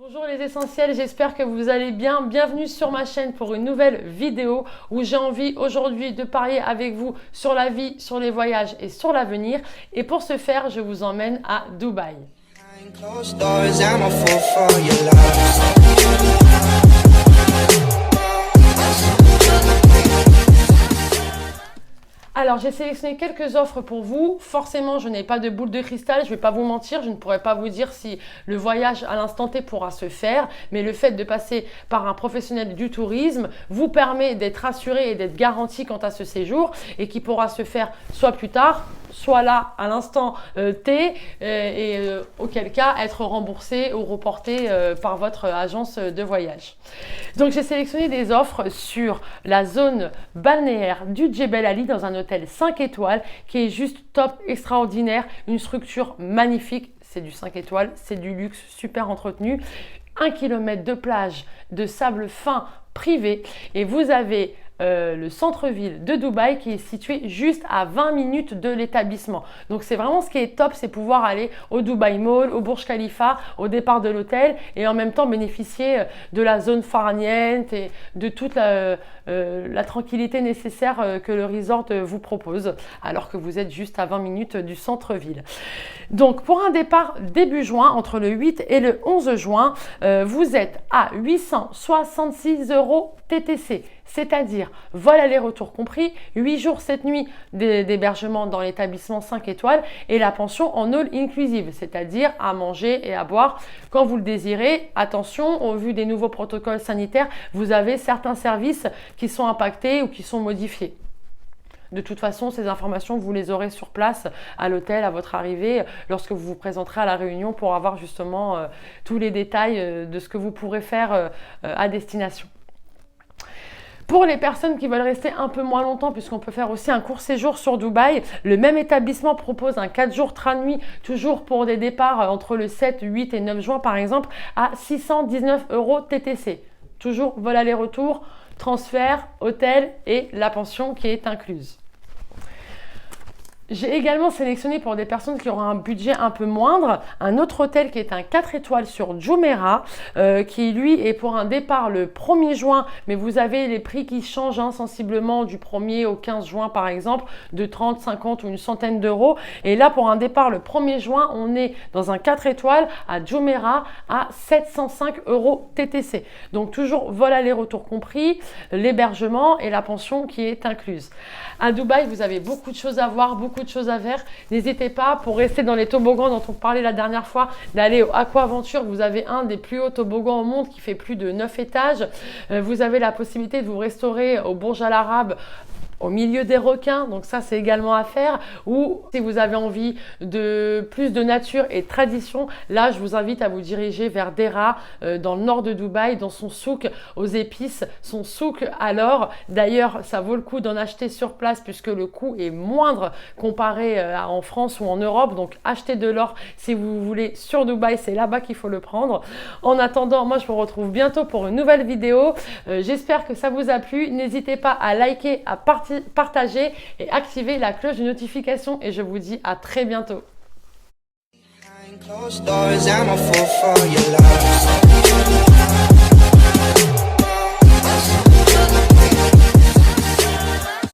Bonjour les essentiels, j'espère que vous allez bien. Bienvenue sur ma chaîne pour une nouvelle vidéo où j'ai envie aujourd'hui de parler avec vous sur la vie, sur les voyages et sur l'avenir. Et pour ce faire, je vous emmène à Dubaï. Alors, j'ai sélectionné quelques offres pour vous. Forcément, je n'ai pas de boule de cristal, je ne vais pas vous mentir, je ne pourrais pas vous dire si le voyage à l'instant T pourra se faire, mais le fait de passer par un professionnel du tourisme vous permet d'être assuré et d'être garanti quant à ce séjour et qui pourra se faire soit plus tard, soit là à l'instant T auquel cas être remboursé ou reporté par votre agence de voyage. Donc j'ai sélectionné des offres sur la zone balnéaire du Djebel Ali dans un hôtel 5 étoiles qui est juste top, extraordinaire, une structure magnifique, c'est du 5 étoiles, c'est du luxe, super entretenu, 1 km de plage de sable fin privé et vous avez le centre-ville de Dubaï qui est situé juste à 20 minutes de l'établissement. Donc c'est vraiment ce qui est top, c'est pouvoir aller au Dubaï Mall, au Burj Khalifa, au départ de l'hôtel et en même temps bénéficier de la zone farniente et de toute la tranquillité nécessaire que le resort vous propose alors que vous êtes juste à 20 minutes du centre-ville. Donc pour un départ début juin, entre le 8 et le 11 juin, vous êtes à 866 € TTC, c'est-à-dire vol aller-retour compris, 8 jours 7 nuits d'hébergement dans l'établissement 5 étoiles et la pension en all inclusive, c'est-à-dire à manger et à boire quand vous le désirez. Attention, au vu des nouveaux protocoles sanitaires, vous avez certains services qui sont impactés ou qui sont modifiés. De toute façon, ces informations, vous les aurez sur place à l'hôtel, à votre arrivée, lorsque vous vous présenterez à la réunion pour avoir justement tous les détails de ce que vous pourrez faire à destination. Pour les personnes qui veulent rester un peu moins longtemps, puisqu'on peut faire aussi un court séjour sur Dubaï, le même établissement propose un 4 jours 3 nuits, toujours pour des départs entre le 7, 8 et 9 juin par exemple, à 619 € TTC. Toujours vol aller-retour, transfert, hôtel et la pension qui est incluse. J'ai également sélectionné pour des personnes qui auront un budget un peu moindre, un autre hôtel qui est un 4 étoiles sur Jumeirah, qui lui est pour un départ le 1er juin, mais vous avez les prix qui changent sensiblement du 1er au 15 juin par exemple, de 30, 50 ou une centaine d'euros. Et là pour un départ le 1er juin, on est dans un 4 étoiles à Jumeirah à 705 € TTC. Donc toujours vol aller-retour compris, l'hébergement et la pension qui est incluse. À Dubaï, vous avez beaucoup de choses à voir, beaucoup de choses à faire. N'hésitez pas, pour rester dans les toboggans dont on parlait la dernière fois, d'aller au Aquaventure. Vous avez un des plus hauts toboggans au monde qui fait plus de 9 étages. Vous avez la possibilité de vous restaurer au Burj Al Arab au milieu des requins, donc ça c'est également à faire. Ou si vous avez envie de plus de nature et de tradition, là je vous invite à vous diriger vers Deira, dans le nord de Dubaï, dans son souk aux épices, son souk à l'or. D'ailleurs ça vaut le coup d'en acheter sur place puisque le coût est moindre comparé en France ou en Europe, donc achetez de l'or si vous voulez sur Dubaï, c'est là-bas qu'il faut le prendre. En attendant, moi je vous retrouve bientôt pour une nouvelle vidéo. J'espère que ça vous a plu, n'hésitez pas à liker, à partager et activer la cloche de notification et je vous dis à très bientôt.